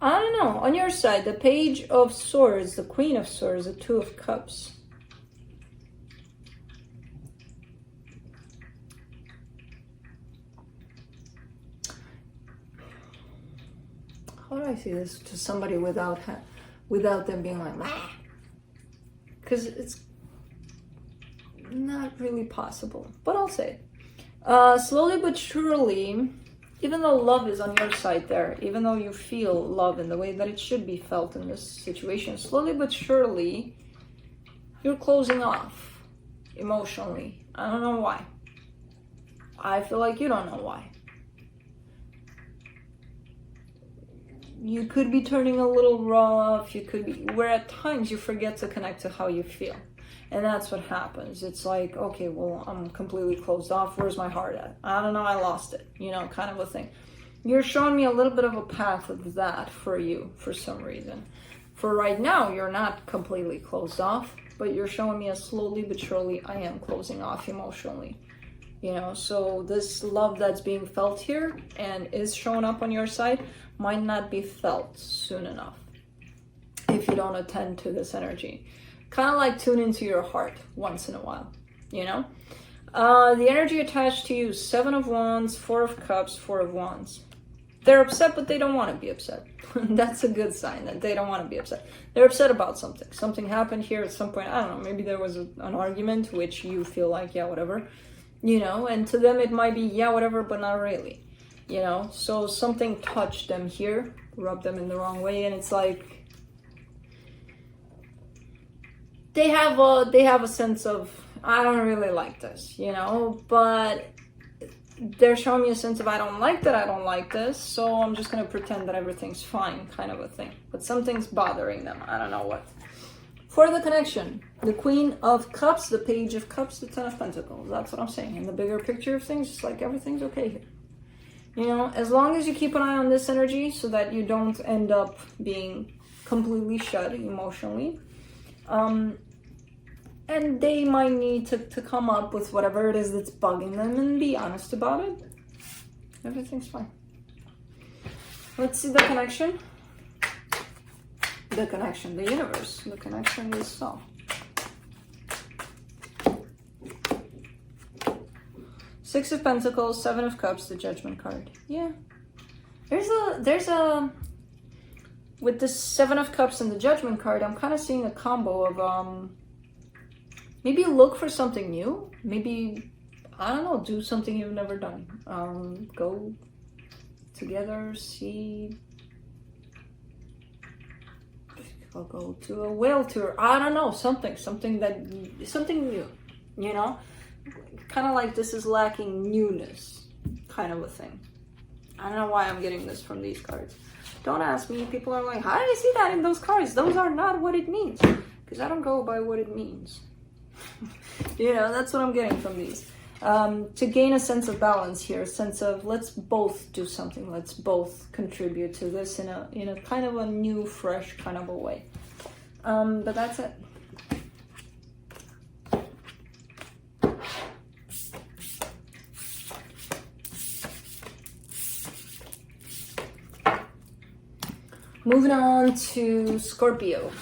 I don't know. On your side, the Page of Swords, the Queen of Swords, the Two of Cups. How do I say this to somebody without them being like, ah? Because it's not really possible. But I'll say it. Slowly but surely, even though love is on your side there, even though you feel love in the way that it should be felt in this situation, slowly but surely, you're closing off emotionally. I don't know why. I feel like you don't know why. You could be turning a little rough, you could be, where at times you forget to connect to how you feel. And that's what happens. It's like, okay, well, I'm completely closed off. Where's my heart at? I don't know, I lost it, you know, kind of a thing. you're showing me a little bit of a path of that for you for some reason. For right now, you're not completely closed off, but you're showing me a slowly but surely I am closing off emotionally. You know, so this love that's being felt here and is showing up on your side might not be felt soon enough if you don't attend to this energy. Kind of like tune into your heart once in a while, you know? The energy attached to you, 7 of Wands, 4 of Cups, 4 of Wands. They're upset, but they don't want to be upset. That's a good sign that they don't want to be upset. They're upset about something. Something happened here at some point. I don't know, maybe there was an argument, which you feel like, yeah, whatever. You know, and to them it might be, yeah, whatever, but not really. You know, so something touched them here, rubbed them in the wrong way, and it's like they have a sense of, I don't really like this, you know, but they're showing me a sense of, I don't like that, I don't like this, so I'm just gonna pretend that everything's fine, kind of a thing. But something's bothering them, I don't know what. For the connection, the Queen of Cups, the Page of Cups, the Ten of Pentacles. That's what I'm saying. In the bigger picture of things, it's like everything's okay here. You know, as long as you keep an eye on this energy so that you don't end up being completely shut emotionally. And they might need to come up with whatever it is that's bugging them and be honest about it. Everything's fine. Let's see the connection. The connection, the universe. The connection is so. Six of Pentacles, 7 of Cups, the Judgment card. Yeah. There's a with the 7 of Cups and the Judgment card, I'm kind of seeing a combo of maybe look for something new. Maybe, I don't know, do something you've never done. Go together, see, I'll go to a whale tour. I don't know, something new, you know? Kind of like this is lacking newness, kind of a thing. I don't know why I'm getting this from these cards. Don't ask me. People are like, how do you see that in those cards? Those are not what it means. Because I don't go by what it means. You know, that's what I'm getting from these. To gain a sense of balance here, a sense of let's both do something. Let's both contribute to this in a kind of a new, fresh kind of a way. But that's it. Moving on to Scorpio.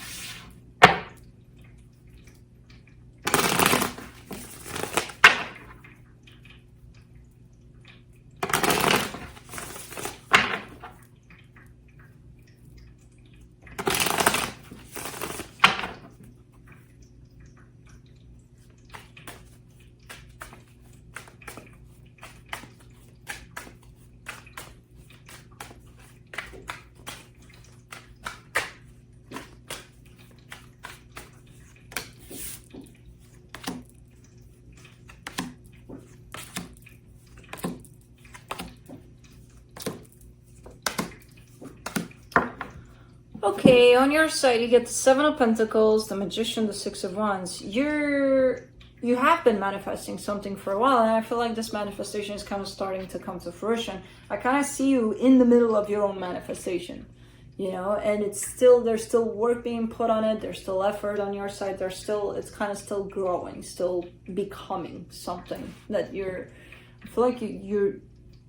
Okay, on your side, you get the 7 of Pentacles, the Magician, the 6 of Wands. You have been manifesting something for a while, and I feel like this manifestation is kind of starting to come to fruition. I kind of see you in the middle of your own manifestation, you know, and there's still work being put on it. There's still effort on your side. It's kind of still growing, still becoming something that I feel like you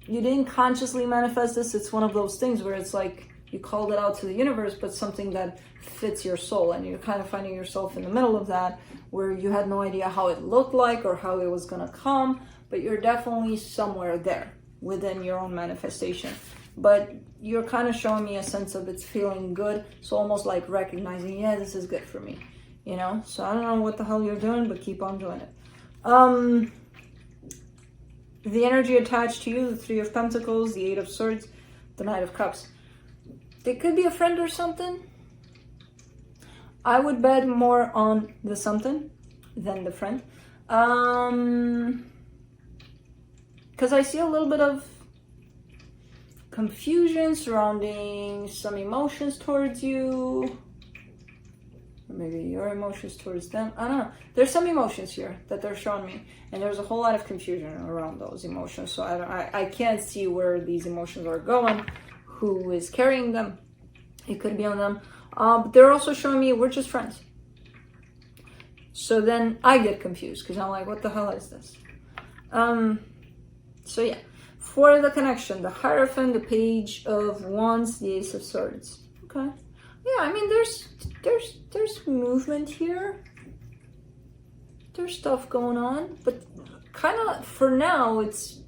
didn't consciously manifest this. It's one of those things where it's like, you called it out to the universe, but something that fits your soul, and you're kind of finding yourself in the middle of that, where you had no idea how it looked like or how it was gonna come, but you're definitely somewhere there within your own manifestation. But you're kind of showing me a sense of it's feeling good, so almost like recognizing, yeah, this is good for me, you know? So I don't know what the hell you're doing, but keep on doing it. The energy attached to you, the 3 of Pentacles, the 8 of Swords, the Knight of Cups. They could be a friend or something. I would bet more on the something than the friend. Because I see a little bit of confusion surrounding some emotions towards you. Or maybe your emotions towards them. I don't know. There's some emotions here that they're showing me, and there's a whole lot of confusion around those emotions. So I can't see where these emotions are going, who is carrying them. It could be on them. But they're also showing me we're just friends. So then I get confused because I'm like, what the hell is this? So yeah, for the connection, the Hierophant, the Page of Wands, the Ace of Swords. Okay. Yeah, I mean, there's movement here. There's stuff going on, but kind of for now, it's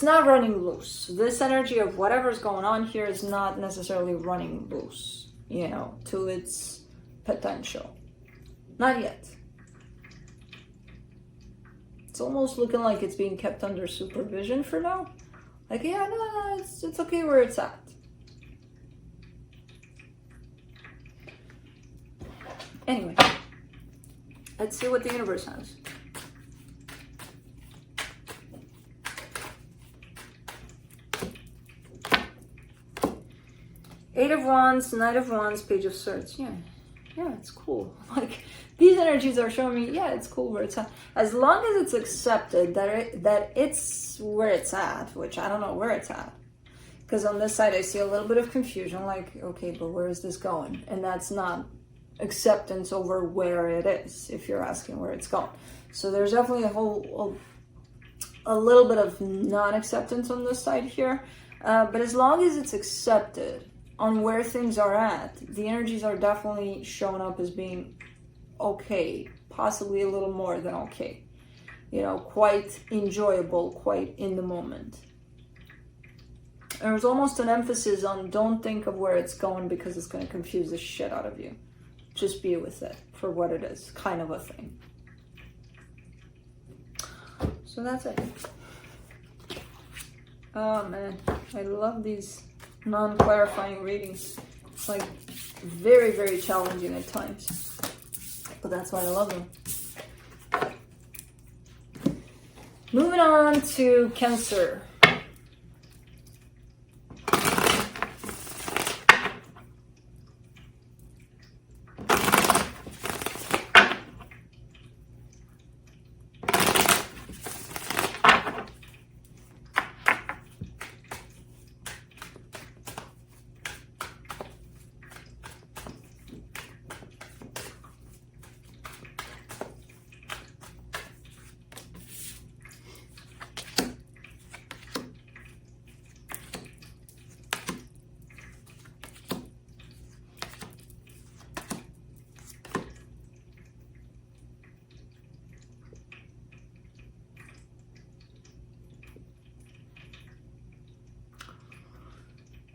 not running loose. This energy of whatever's going on here is not necessarily running loose, you know, to its potential. Not yet. It's almost looking like it's being kept under supervision for now. Like, yeah, no, it's okay where it's at. Anyway, let's see what the universe has. Eight of Wands, Knight of Wands, Page of Swords. Yeah, it's cool. Like, these energies are showing me, yeah, it's cool where it's at. As long as it's accepted that it's where it's at, which I don't know where it's at. Because on this side, I see a little bit of confusion, like, okay, but where is this going? And that's not acceptance over where it is, if you're asking where it's going. So there's definitely a little bit of non-acceptance on this side here. But as long as it's accepted on where things are at, the energies are definitely showing up as being okay, possibly a little more than okay. You know, quite enjoyable, quite in the moment. There's almost an emphasis on don't think of where it's going because it's going to confuse the shit out of you. Just be with it for what it is, kind of a thing. So that's it. Oh man, I love these non-clarifying readings. It's like very, very challenging at times. But that's why I love them. Moving on to Cancer.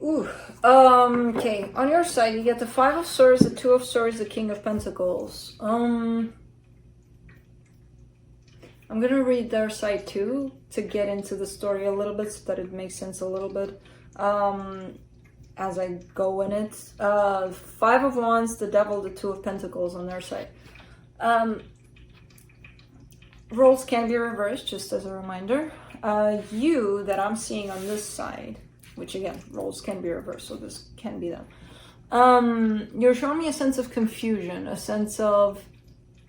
Ooh, okay, on your side, you get the Five of Swords, the Two of Swords, the King of Pentacles. I'm gonna read their side too, to get into the story a little bit, so that it makes sense a little bit, as I go in it. Five of Wands, the Devil, the Two of Pentacles on their side. Roles can be reversed, just as a reminder. You, that I'm seeing on this side, which again, roles can be reversed, so this can be them. You're showing me a sense of confusion, a sense of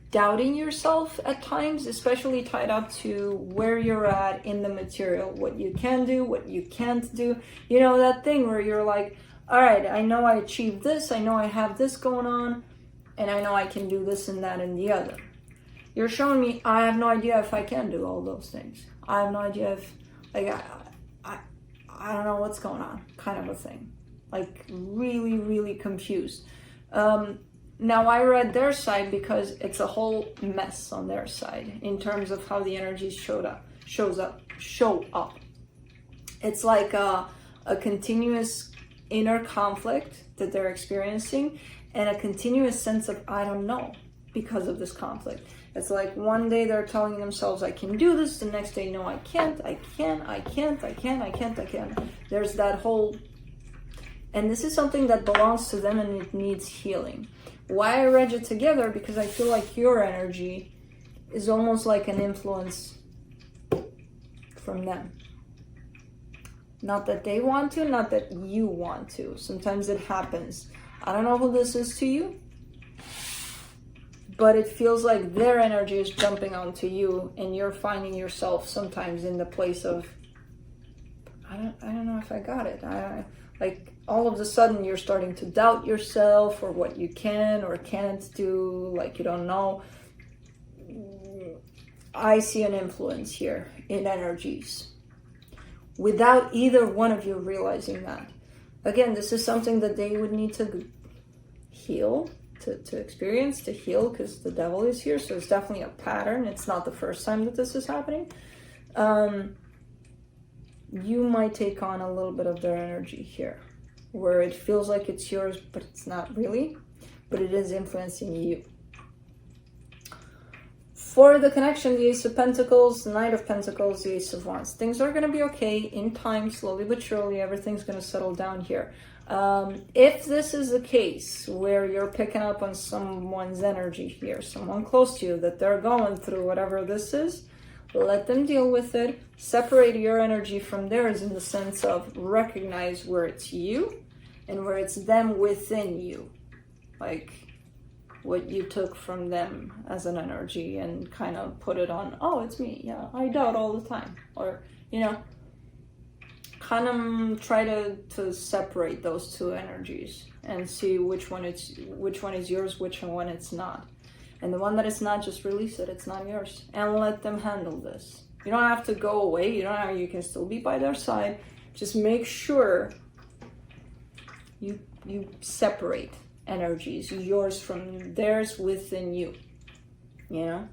doubting yourself at times, especially tied up to where you're at in the material, what you can do, what you can't do. You know, that thing where you're like, all right, I know I achieved this, I know I have this going on, and I know I can do this and that and the other. You're showing me, I have no idea if I can do all those things. I have no idea if, like, I don't know what's going on, kind of a thing. Like, really, really confused. Now, I read their side because it's a whole mess on their side in terms of how the energies show up. It's like a continuous inner conflict that they're experiencing, and a continuous sense of, I don't know, because of this conflict. It's like one day they're telling themselves, I can do this. The next day, no, I can't. There's that whole, and this is something that belongs to them and it needs healing. Why I read it together, because I feel like your energy is almost like an influence from them. Not that they want to, not that you want to. Sometimes it happens. I don't know who this is to you, but it feels like their energy is jumping onto you, and you're finding yourself sometimes in the place of, I don't know if I got it. Like all of a sudden you're starting to doubt yourself or what you can or can't do, like you don't know. I see an influence here in energies without either one of you realizing that. Again, this is something that they would need to heal, to experience, to heal, because the devil is here. So it's definitely a pattern. It's not the first time that this is happening. You might take on a little bit of their energy here, where it feels like it's yours, but it's not really, but it is influencing you. For the connection, the Ace of Pentacles, Knight of Pentacles, the Ace of Wands. Things are going to be okay in time, slowly but surely. Everything's going to settle down here. If this is the case where you're picking up on someone's energy here, someone close to you, that they're going through whatever this is, let them deal with it. Separate your energy from theirs in the sense of recognize where it's you and where it's them within you. Like what you took from them as an energy and kind of put it on, oh, it's me. Yeah, I doubt all the time. Or, you know, kind of try to separate those two energies and see which one is yours, which one it's not. And the one that is not, just release it. It's not yours. And let them handle this. You don't have to go away. You can still be by their side. Just make sure you separate energies, yours from theirs within you. You know?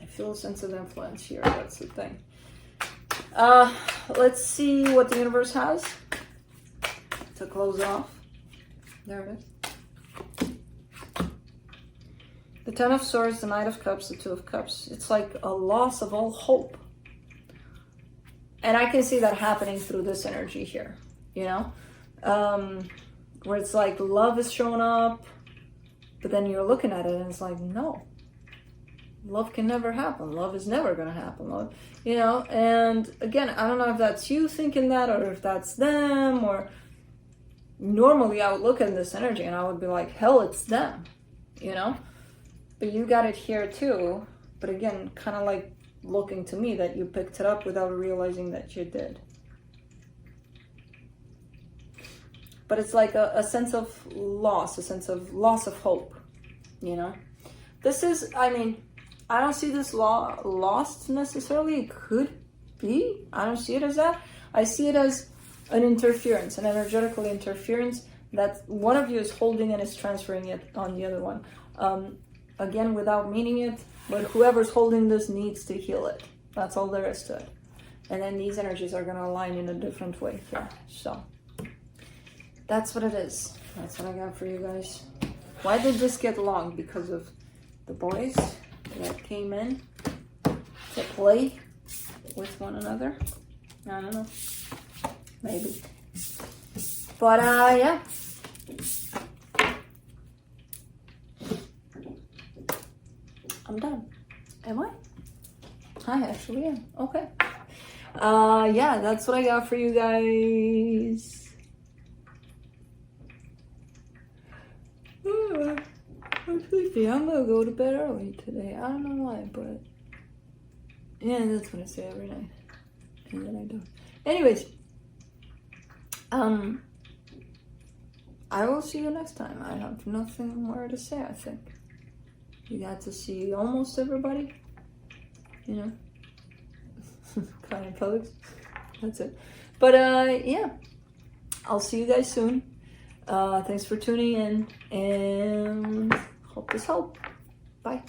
I feel a sense of influence here. That's the thing. Let's see what the universe has to close off. There it is. The Ten of Swords, the Knight of Cups, the Two of Cups. It's like a loss of all hope. And I can see that happening through this energy here, you know? Where it's like love is showing up, but then you're looking at it and it's like, no. Love can never happen. Love is never going to happen. Love, you know? And again, I don't know if that's you thinking that or if that's them, or normally I would look at this energy and I would be like, hell, it's them, you know? But you got it here too. But again, kind of like looking to me that you picked it up without realizing that you did. But it's like a sense of loss, of hope, you know? This is, I mean, I don't see this lost necessarily. It could be. I don't see it as that. I see it as an interference, an energetical interference that one of you is holding and is transferring it on the other one. Again, without meaning it, but whoever's holding this needs to heal it. That's all there is to it. And then these energies are going to align in a different way here. So that's what it is. That's what I got for you guys. Why did this get long? Because of the boys that came in to play with one another. I don't know. Maybe. But yeah. I'm done. Am I? I actually am. Okay. Yeah, that's what I got for you guys. I'm sleepy. I'm gonna go to bed early today. I don't know why, but yeah, that's what I say every night. And then I don't. Anyways, I will see you next time. I have nothing more to say, I think. You got to see almost everybody, you know, kind of colors. That's it. But yeah, I'll see you guys soon. Thanks for tuning in, and hope this helped. Bye.